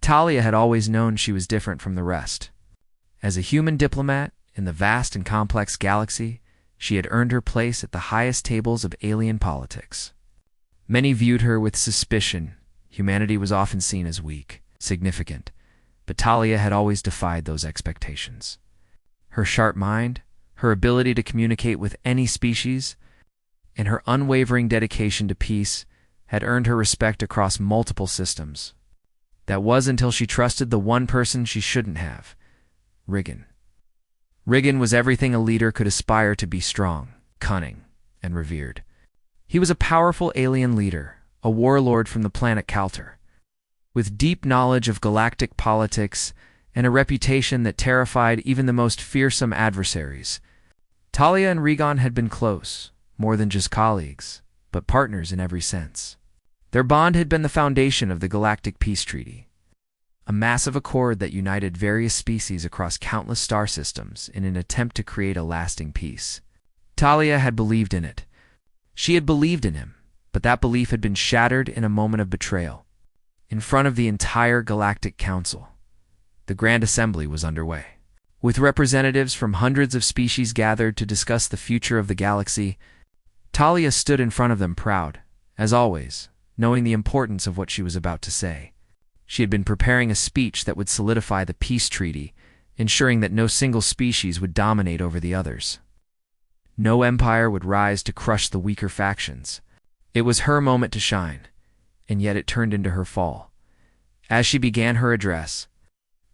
Talia had always known she was different from the rest. As a human diplomat in the vast and complex galaxy, she had earned her place at the highest tables of alien politics. Many viewed her with suspicion. Humanity was often seen as weak, significant, but Talia had always defied those expectations. Her sharp mind, her ability to communicate with any species, and her unwavering dedication to peace had earned her respect across multiple systems. That was until she trusted the one person she shouldn't have, Riggin. Riggin was everything a leader could aspire to be: strong, cunning, and revered. He was a powerful alien leader, a warlord from the planet Kalter, with deep knowledge of galactic politics and a reputation that terrified even the most fearsome adversaries. Talia and Regan had been close, more than just colleagues, but partners in every sense. Their bond had been the foundation of the Galactic Peace Treaty, a massive accord that united various species across countless star systems in an attempt to create a lasting peace. Talia had believed in it. She had believed in him, but that belief had been shattered in a moment of betrayal. In front of the entire Galactic Council, the Grand Assembly was underway. With representatives from hundreds of species gathered to discuss the future of the galaxy, Talia stood in front of them proud, as always, knowing the importance of what she was about to say. She had been preparing a speech that would solidify the peace treaty, ensuring that no single species would dominate over the others. No empire would rise to crush the weaker factions. It was her moment to shine, and yet it turned into her fall. As she began her address,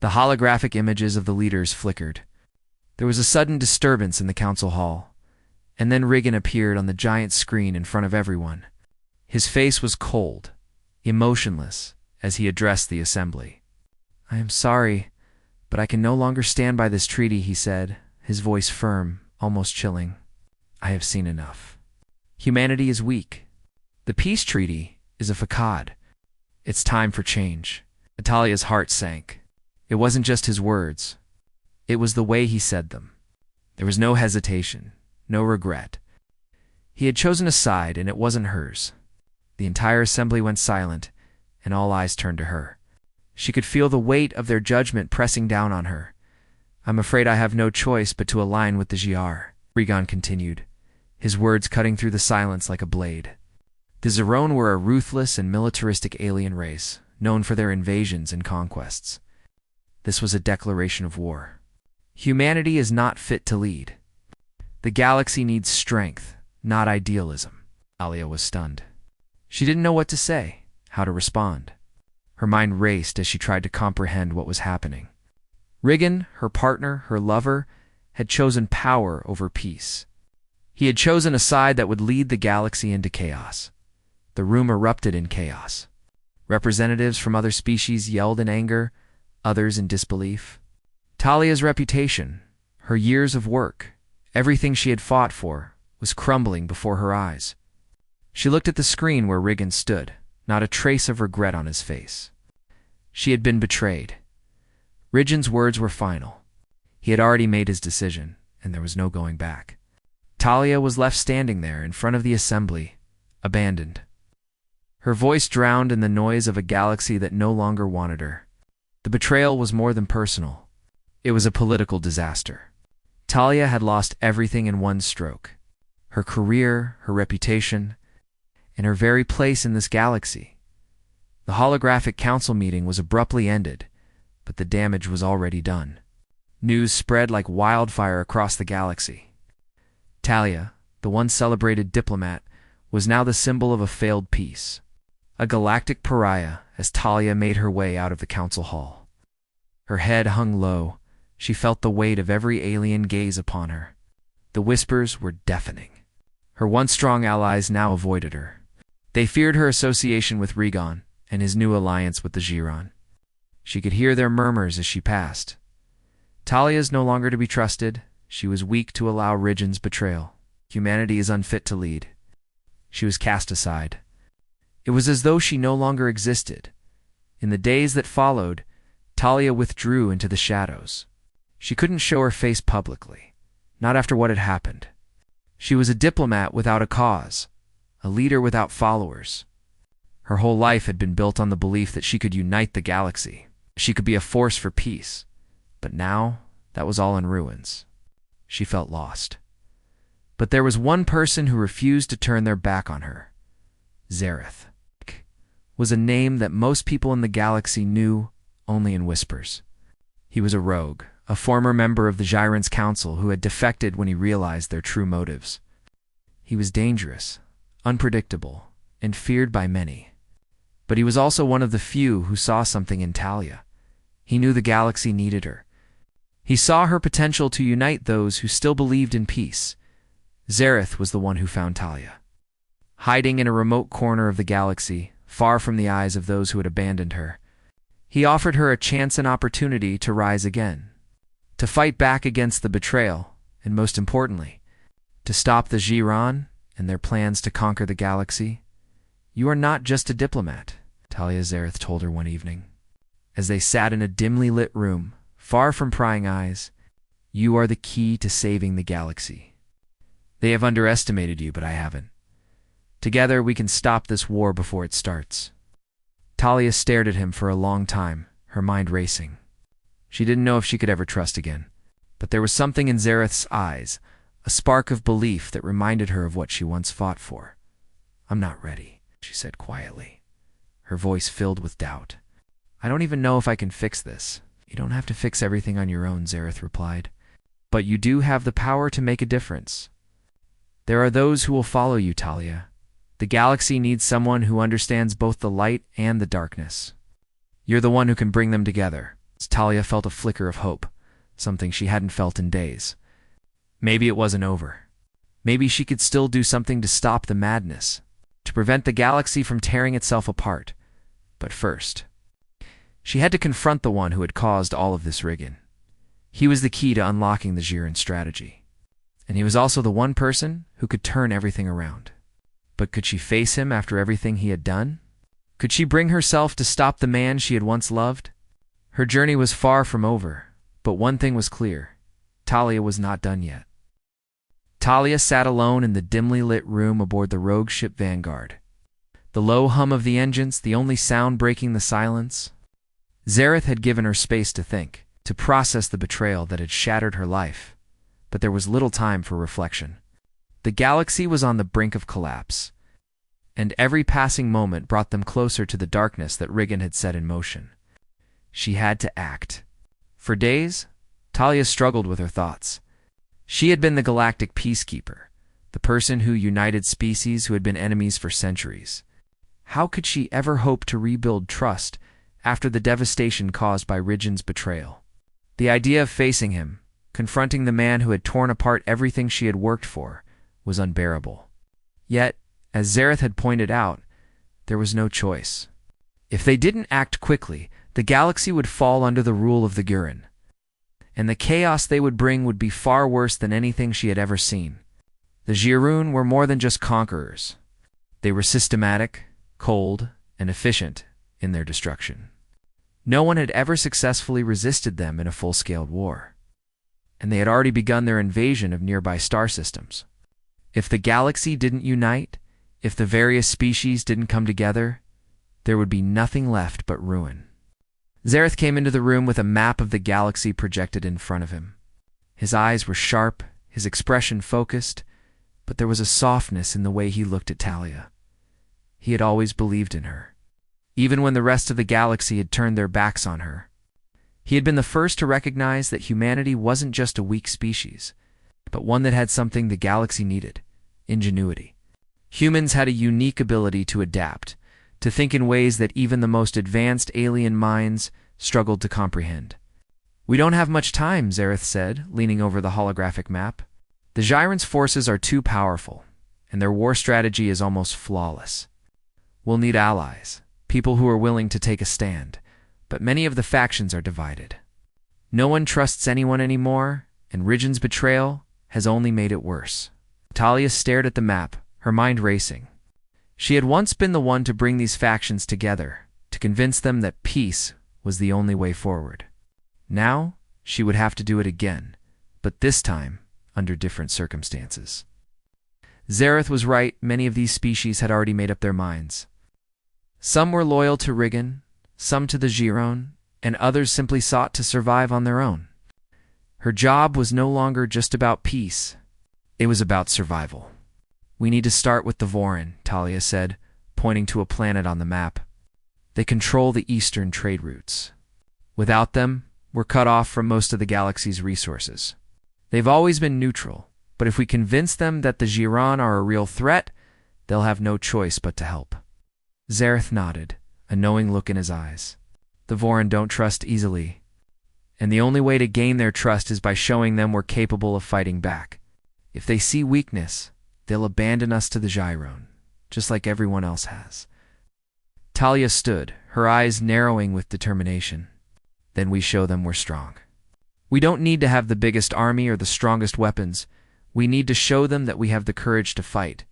the holographic images of the leaders flickered. There was a sudden disturbance in the council hall, and then Riggin appeared on the giant screen in front of everyone. His face was cold, emotionless, as he addressed the assembly. "I am sorry, but I can no longer stand by this treaty," he said, his voice firm, almost chilling. "I have seen enough. Humanity is weak. The peace treaty is a facade. It's time for change." Natalia's heart sank. It wasn't just his words. It was the way he said them. There was no hesitation, no regret. He had chosen a side, and it wasn't hers. The entire assembly went silent, and all eyes turned to her. She could feel the weight of their judgment pressing down on her. "I'm afraid I have no choice but to align with the GR," Regan continued, his words cutting through the silence like a blade. The Zerone were a ruthless and militaristic alien race, known for their invasions and conquests. This was a declaration of war. Humanity is not fit to lead. The galaxy needs strength, not idealism. Talia was stunned. She didn't know what to say, how to respond. Her mind raced as she tried to comprehend what was happening. Riggin, her partner, her lover, had chosen power over peace. He had chosen a side that would lead the galaxy into chaos. The room erupted in chaos. Representatives from other species yelled in anger, others in disbelief. Talia's reputation, her years of work, everything she had fought for, was crumbling before her eyes. She looked at the screen where Riggin stood, not a trace of regret on his face. She had been betrayed. Riggin's words were final. He had already made his decision, and there was no going back. Talia was left standing there in front of the assembly, abandoned. Her voice drowned in the noise of a galaxy that no longer wanted her. The betrayal was more than personal. It was a political disaster. Talia had lost everything in one stroke: her career, her reputation, and her very place in this galaxy. The holographic council meeting was abruptly ended, but the damage was already done. News spread like wildfire across the galaxy. Talia, the once celebrated diplomat, was now the symbol of a failed peace. A galactic pariah as Talia made her way out of the council hall. Her head hung low. She felt the weight of every alien gaze upon her. The whispers were deafening. Her once strong allies now avoided her. They feared her association with Regan and his new alliance with the Giron. She could hear their murmurs as she passed. Talia is no longer to be trusted. She was weak to allow Riggin's betrayal. Humanity is unfit to lead. She was cast aside. It was as though she no longer existed. In the days that followed, Talia withdrew into the shadows. She couldn't show her face publicly, not after what had happened. She was a diplomat without a cause, a leader without followers. Her whole life had been built on the belief that she could unite the galaxy, She could be a force for peace, but now that was all in ruins. She felt lost. But there was one person who refused to turn their back on her. Zareth was a name that most people in the galaxy knew only in whispers. He was a rogue, a former member of the Gyrants Council who had defected when he realized their true motives. He was dangerous, unpredictable, and feared by many. But he was also one of the few who saw something in Talia. He knew the galaxy needed her. He saw her potential to unite those who still believed in peace. Zareth was the one who found Talia. Hiding in a remote corner of the galaxy, far from the eyes of those who had abandoned her, he offered her a chance and opportunity to rise again, to fight back against the betrayal, and most importantly, to stop the Giran and their plans to conquer the galaxy. "You are not just a diplomat," Talia Zareth told her one evening, as they sat in a dimly lit room, far from prying eyes. "You are the key to saving the galaxy. They have underestimated you, but I haven't. Together we can stop this war before it starts." Talia stared at him for a long time, her mind racing. She didn't know if she could ever trust again, but there was something in Zareth's eyes, a spark of belief that reminded her of what she once fought for. "I'm not ready," she said quietly, her voice filled with doubt. "I don't even know if I can fix this." "You don't have to fix everything on your own," Zareth replied. "But you do have the power to make a difference. There are those who will follow you, Talia. The galaxy needs someone who understands both the light and the darkness. You're the one who can bring them together." Talia felt a flicker of hope, something she hadn't felt in days. Maybe it wasn't over. Maybe she could still do something to stop the madness, to prevent the galaxy from tearing itself apart. But first, she had to confront the one who had caused all of this rigging. He was the key to unlocking the Giran strategy. And he was also the one person who could turn everything around. But could she face him after everything he had done? Could she bring herself to stop the man she had once loved? Her journey was far from over, but one thing was clear. Talia was not done yet. Talia sat alone in the dimly lit room aboard the rogue ship Vanguard. The low hum of the engines, the only sound breaking the silence. Zareth had given her space to think, to process the betrayal that had shattered her life. But there was little time for reflection. The galaxy was on the brink of collapse, and every passing moment brought them closer to the darkness that Riggin had set in motion. She had to act. For days, Talia struggled with her thoughts. She had been the galactic peacekeeper, the person who united species who had been enemies for centuries. How could she ever hope to rebuild trust after the devastation caused by Rigin's betrayal? The idea of facing him, confronting the man who had torn apart everything she had worked for, was unbearable. Yet, as Zareth had pointed out, there was no choice. If they didn't act quickly, the galaxy would fall under the rule of the Giran, and the chaos they would bring would be far worse than anything she had ever seen. The Girun were more than just conquerors. They were systematic, cold, and efficient in their destruction. No one had ever successfully resisted them in a full-scale war, and they had already begun their invasion of nearby star systems. If the galaxy didn't unite, if the various species didn't come together, there would be nothing left but ruin. Zareth came into the room with a map of the galaxy projected in front of him. His eyes were sharp, his expression focused, but there was a softness in the way he looked at Talia. He had always believed in her, even when the rest of the galaxy had turned their backs on her. He had been the first to recognize that humanity wasn't just a weak species, but one that had something the galaxy needed: ingenuity. Humans had a unique ability to adapt, to think in ways that even the most advanced alien minds struggled to comprehend. "We don't have much time," Zareth said, leaning over the holographic map. "The Gyrants' forces are too powerful, and their war strategy is almost flawless. We'll need allies, people who are willing to take a stand, but many of the factions are divided. No one trusts anyone anymore, and Rigin's betrayal has only made it worse." Talia stared at the map, her mind racing. She had once been the one to bring these factions together, to convince them that peace was the only way forward. Now, she would have to do it again, but this time under different circumstances. Zareth was right, many of these species had already made up their minds. Some were loyal to Riggin, some to the Giron, and others simply sought to survive on their own. Her job was no longer just about peace. It was about survival. "We need to start with the Vorin," Talia said, pointing to a planet on the map. "They control the eastern trade routes. Without them, we're cut off from most of the galaxy's resources. They've always been neutral, but if we convince them that the Giran are a real threat, they'll have no choice but to help." Zareth nodded, a knowing look in his eyes. "The Vorin don't trust easily, and the only way to gain their trust is by showing them we're capable of fighting back. If they see weakness, they'll abandon us to the Giron, just like everyone else has." Talia stood, her eyes narrowing with determination. "Then we show them we're strong. We don't need to have the biggest army or the strongest weapons. We need to show them that we have the courage to fight."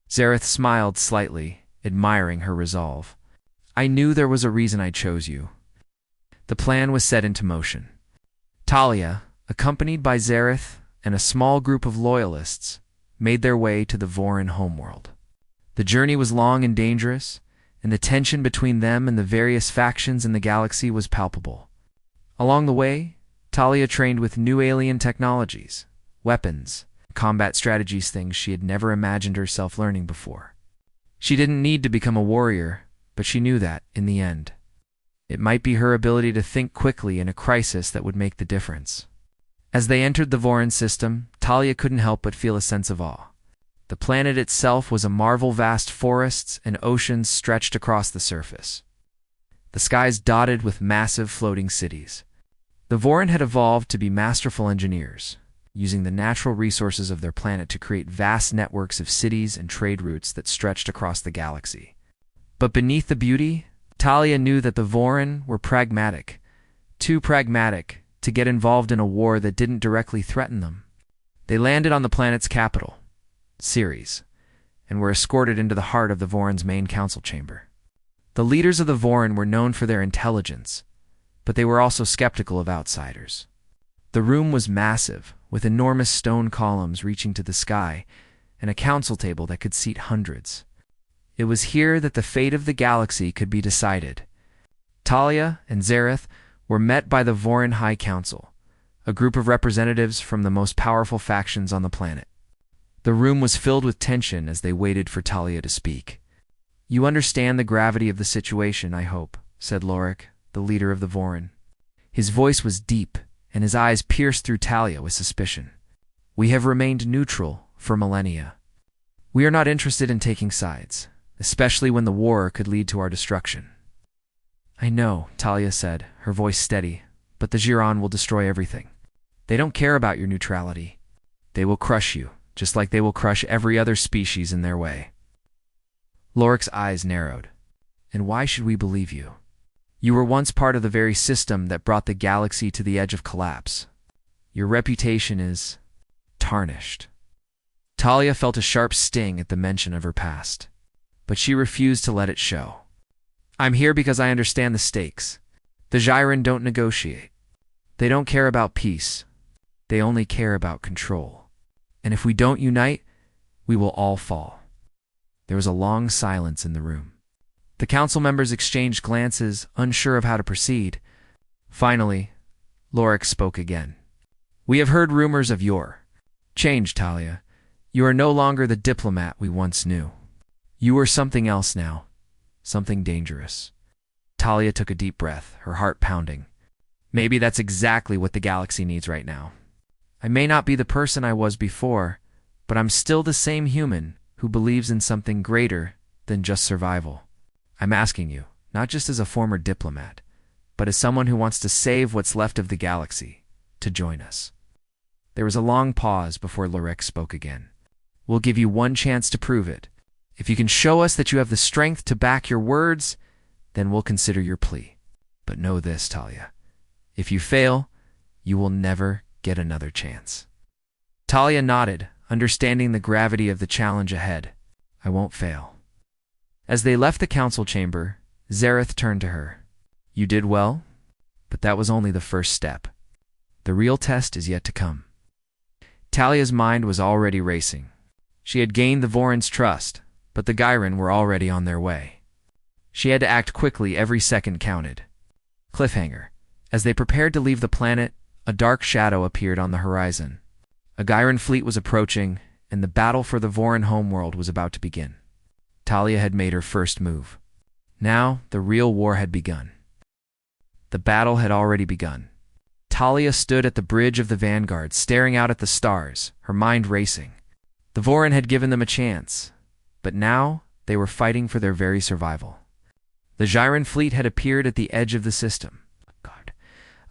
Zareth smiled slightly, admiring her resolve. "I knew there was a reason I chose you." The plan was set into motion. Talia, accompanied by Zareth and a small group of loyalists, made their way to the Vorin homeworld. The journey was long and dangerous, and the tension between them and the various factions in the galaxy was palpable. Along the way, Talia trained with new alien technologies, weapons, combat strategies, things she had never imagined herself learning before. She didn't need to become a warrior, but she knew that, in the end, it might be her ability to think quickly in a crisis that would make the difference. As they entered the Vorin system, Talia couldn't help but feel a sense of awe. The planet itself was a marvel, vast forests and oceans stretched across the surface. The skies dotted with massive floating cities. The Vorin had evolved to be masterful engineers, using the natural resources of their planet to create vast networks of cities and trade routes that stretched across the galaxy. But beneath the beauty, Talia knew that the Vorin were pragmatic, too pragmatic to get involved in a war that didn't directly threaten them. They landed on the planet's capital, Ceres, and were escorted into the heart of the Vorin's main council chamber. The leaders of the Vorin were known for their intelligence, but they were also skeptical of outsiders. The room was massive, with enormous stone columns reaching to the sky, and a council table that could seat hundreds. It was here that the fate of the galaxy could be decided. Talia and Zareth were met by the Vorin High Council, a group of representatives from the most powerful factions on the planet. The room was filled with tension as they waited for Talia to speak. "You understand the gravity of the situation, I hope," said Lorik, the leader of the Vorin. His voice was deep, and his eyes pierced through Talia with suspicion. "We have remained neutral for millennia. We are not interested in taking sides, especially when the war could lead to our destruction." "I know," Talia said, her voice steady, "but the Giran will destroy everything. They don't care about your neutrality. They will crush you, just like they will crush every other species in their way." Lorik's eyes narrowed. "And why should we believe you? You were once part of the very system that brought the galaxy to the edge of collapse. Your reputation is tarnished." Talia felt a sharp sting at the mention of her past, but she refused to let it show. "I'm here because I understand the stakes. The Giran don't negotiate. They don't care about peace. They only care about control. And if we don't unite, we will all fall." There was a long silence in the room. The council members exchanged glances, unsure of how to proceed. Finally, Lorik spoke again. "We have heard rumors of your change, Talia. You are no longer the diplomat we once knew. You are something else now, something dangerous." Talia took a deep breath, her heart pounding. "Maybe that's exactly what the galaxy needs right now. I may not be the person I was before, but I'm still the same human who believes in something greater than just survival. I'm asking you, not just as a former diplomat, but as someone who wants to save what's left of the galaxy, to join us." There was a long pause before Lorik spoke again. "We'll give you one chance to prove it. If you can show us that you have the strength to back your words, then we'll consider your plea. But know this, Talia. If you fail, you will never get another chance." Talia nodded, understanding the gravity of the challenge ahead. "I won't fail." As they left the council chamber, Zareth turned to her. "You did well, but that was only the first step. The real test is yet to come." Talia's mind was already racing. She had gained the Vorin's trust, but the Giran were already on their way. She had to act quickly. Every second counted. Cliffhanger. As they prepared to leave the planet, a dark shadow appeared on the horizon. A Gyran fleet was approaching, and the battle for the Voran homeworld was about to begin. Talia had made her first move. Now, the real war had begun. The battle had already begun. Talia stood at the bridge of the Vanguard, staring out at the stars, her mind racing. The Voran had given them a chance, but now they were fighting for their very survival. The Gyran fleet had appeared at the edge of the system.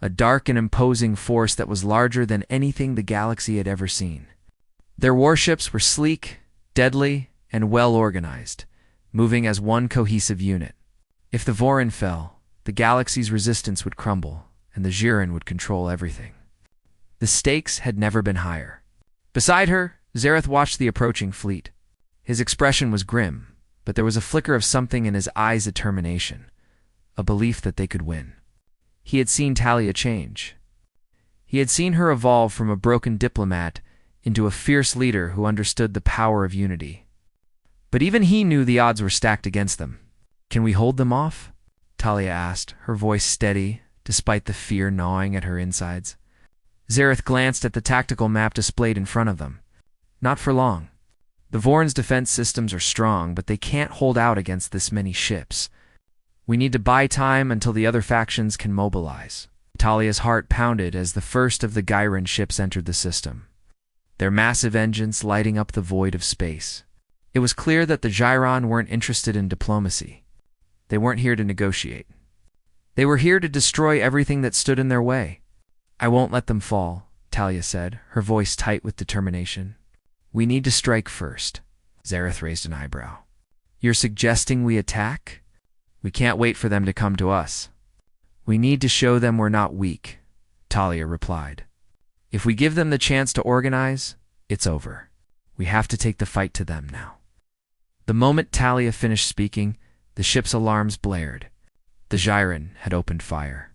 A dark and imposing force that was larger than anything the galaxy had ever seen. Their warships were sleek, deadly, and well-organized, moving as one cohesive unit. If the Voran fell, the galaxy's resistance would crumble, and the Gyran would control everything. The stakes had never been higher. Beside her, Zareth watched the approaching fleet. His expression was grim, but there was a flicker of something in his eyes' determination, a belief that they could win. He had seen Talia change. He had seen her evolve from a broken diplomat into a fierce leader who understood the power of unity. But even he knew the odds were stacked against them. "Can we hold them off?" Talia asked, her voice steady, despite the fear gnawing at her insides. Zareth glanced at the tactical map displayed in front of them. "Not for long. The Voran's defense systems are strong, but they can't hold out against this many ships. We need to buy time until the other factions can mobilize." Talia's heart pounded as the first of the Gyran ships entered the system, their massive engines lighting up the void of space. It was clear that the Gyran weren't interested in diplomacy. They weren't here to negotiate. They were here to destroy everything that stood in their way. "I won't let them fall," Talia said, her voice tight with determination. "We need to strike first." Zareth raised an eyebrow. "You're suggesting we attack?" "We can't wait for them to come to us. We need to show them we're not weak," Talia replied. "If we give them the chance to organize, it's over. We have to take the fight to them now." The moment Talia finished speaking, the ship's alarms blared. The Gyran had opened fire.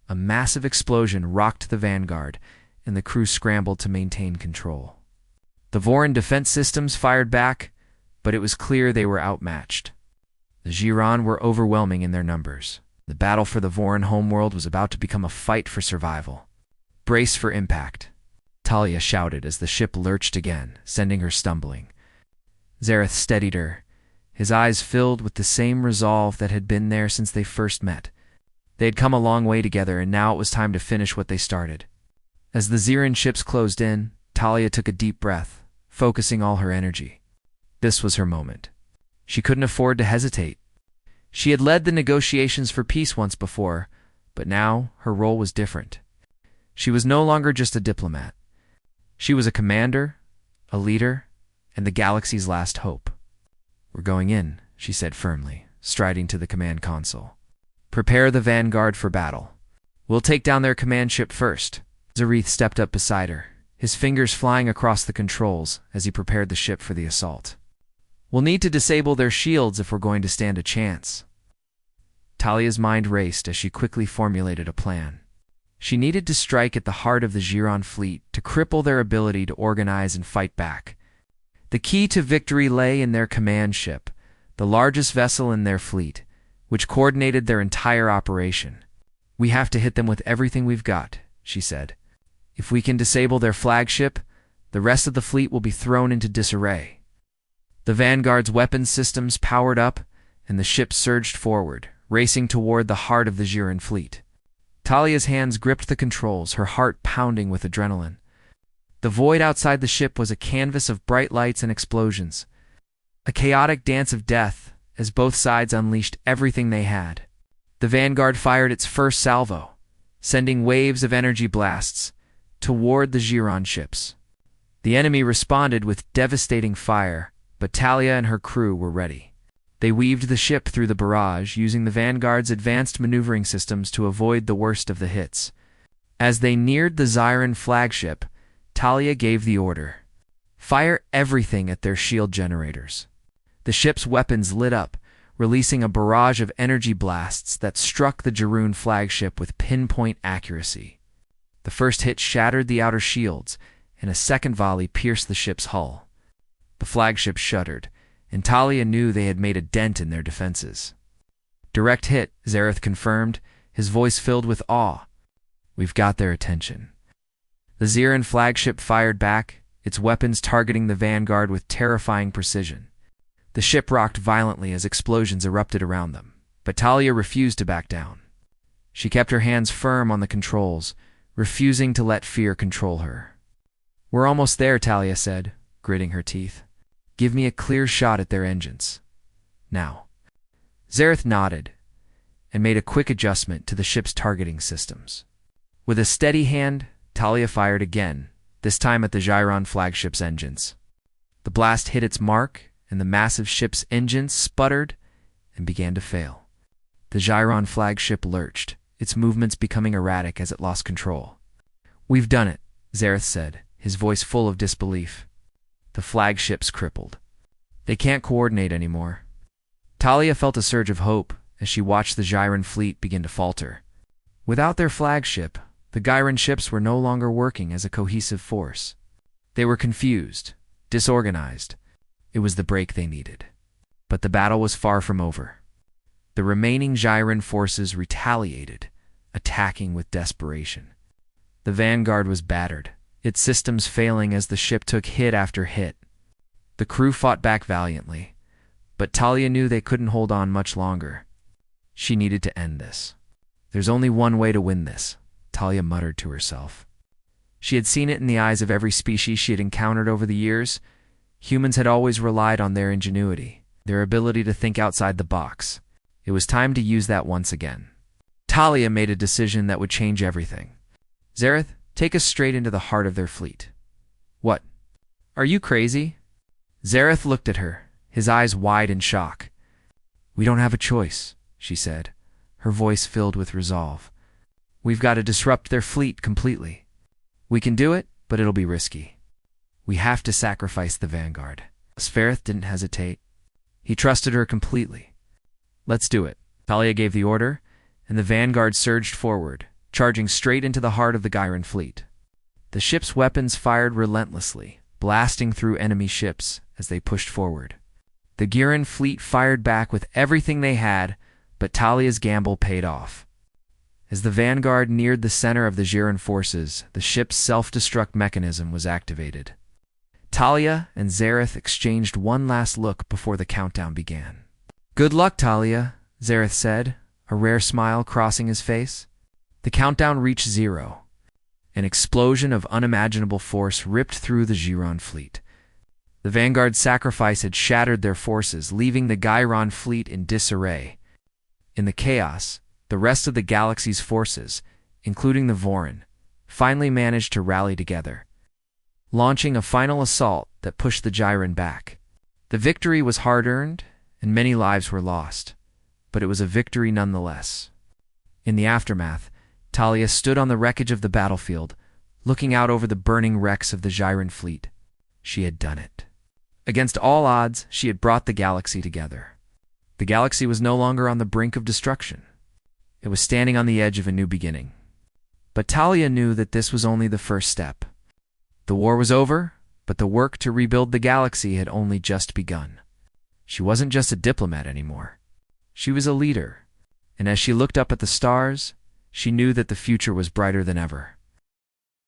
A massive explosion rocked the Vanguard, and the crew scrambled to maintain control. The Voran defense systems fired back, but it was clear they were outmatched. The Gyran were overwhelming in their numbers. The battle for the Voran homeworld was about to become a fight for survival. "Brace for impact," Talia shouted as the ship lurched again, sending her stumbling. Zareth steadied her, his eyes filled with the same resolve that had been there since they first met. They had come a long way together, and now it was time to finish what they started. As the Gyran ships closed in, Talia took a deep breath, focusing all her energy. This was her moment. She couldn't afford to hesitate. She had led the negotiations for peace once before, but now her role was different. She was no longer just a diplomat. She was a commander, a leader, and the galaxy's last hope. "We're going in," she said firmly, striding to the command console. "Prepare the Vanguard for battle. We'll take down their command ship first." Zareth stepped up beside her, his fingers flying across the controls as he prepared the ship for the assault. "We'll need to disable their shields if we're going to stand a chance." Talia's mind raced as she quickly formulated a plan. She needed to strike at the heart of the Gyran fleet to cripple their ability to organize and fight back. The key to victory lay in their command ship, the largest vessel in their fleet, which coordinated their entire operation. "We have to hit them with everything we've got," she said. "If we can disable their flagship, the rest of the fleet will be thrown into disarray." The Vanguard's weapons systems powered up, and the ship surged forward, racing toward the heart of the Gyran fleet. Talia's hands gripped the controls, her heart pounding with adrenaline. The void outside the ship was a canvas of bright lights and explosions, a chaotic dance of death as both sides unleashed everything they had. The Vanguard fired its first salvo, sending waves of energy blasts toward the Gyran ships. The enemy responded with devastating fire, but Talia and her crew were ready. They weaved the ship through the barrage, using the Vanguard's advanced maneuvering systems to avoid the worst of the hits. As they neared the Gyran flagship, Talia gave the order. "Fire everything at their shield generators." The ship's weapons lit up, releasing a barrage of energy blasts that struck the Gyran flagship with pinpoint accuracy. The first hit shattered the outer shields, and a second volley pierced the ship's hull. The flagship shuddered, and Talia knew they had made a dent in their defenses. "Direct hit," Zareth confirmed, his voice filled with awe. "We've got their attention." The Xiran flagship fired back, its weapons targeting the Vanguard with terrifying precision. The ship rocked violently as explosions erupted around them, but Talia refused to back down. She kept her hands firm on the controls, refusing to let fear control her. "We're almost there," Talia said, gritting her teeth. "Give me a clear shot at their engines. Now." Zareth nodded and made a quick adjustment to the ship's targeting systems. With a steady hand, Talia fired again, this time at the Xiran flagship's engines. The blast hit its mark, and the massive ship's engines sputtered and began to fail. The Xiran flagship lurched, its movements becoming erratic as it lost control. "We've done it," Zareth said, his voice full of disbelief. "The flagship's crippled. They can't coordinate anymore." Talia felt a surge of hope as she watched the Xiran fleet begin to falter. Without their flagship, the Gyran ships were no longer working as a cohesive force. They were confused, disorganized. It was the break they needed. But the battle was far from over. The remaining Xiran forces retaliated, attacking with desperation. The Vanguard was battered, its systems failing as the ship took hit after hit. The crew fought back valiantly, but Talia knew they couldn't hold on much longer. She needed to end this. "There's only one way to win this," Talia muttered to herself. She had seen it in the eyes of every species she had encountered over the years. Humans had always relied on their ingenuity, their ability to think outside the box. It was time to use that once again. Talia made a decision that would change everything. "Zareth, take us straight into the heart of their fleet." "What? Are you crazy?" Zareth looked at her, his eyes wide in shock. "We don't have a choice," she said, her voice filled with resolve. "We've got to disrupt their fleet completely. We can do it, but it'll be risky. We have to sacrifice the Vanguard." Zareth didn't hesitate. He trusted her completely. "Let's do it." Talia gave the order, and the Vanguard surged forward, charging straight into the heart of the Gyran fleet. The ship's weapons fired relentlessly, blasting through enemy ships as they pushed forward. The Gyran fleet fired back with everything they had, but Talia's gamble paid off. As the Vanguard neared the center of the Xiran forces, the ship's self-destruct mechanism was activated. Talia and Zareth exchanged one last look before the countdown began. "Good luck, Talia," Zareth said, a rare smile crossing his face. The countdown reached 0. An explosion of unimaginable force ripped through the Xiran fleet. The Vanguard's sacrifice had shattered their forces, leaving the Gyran fleet in disarray. In the chaos, the rest of the galaxy's forces, including the Vorin, finally managed to rally together, launching a final assault that pushed the Gyran back. The victory was hard-earned, and many lives were lost, but it was a victory nonetheless. In the aftermath, Talia stood on the wreckage of the battlefield, looking out over the burning wrecks of the Xiran fleet. She had done it. Against all odds, she had brought the galaxy together. The galaxy was no longer on the brink of destruction. It was standing on the edge of a new beginning. But Talia knew that this was only the first step. The war was over, but the work to rebuild the galaxy had only just begun. She wasn't just a diplomat anymore. She was a leader, and as she looked up at the stars, she knew that the future was brighter than ever.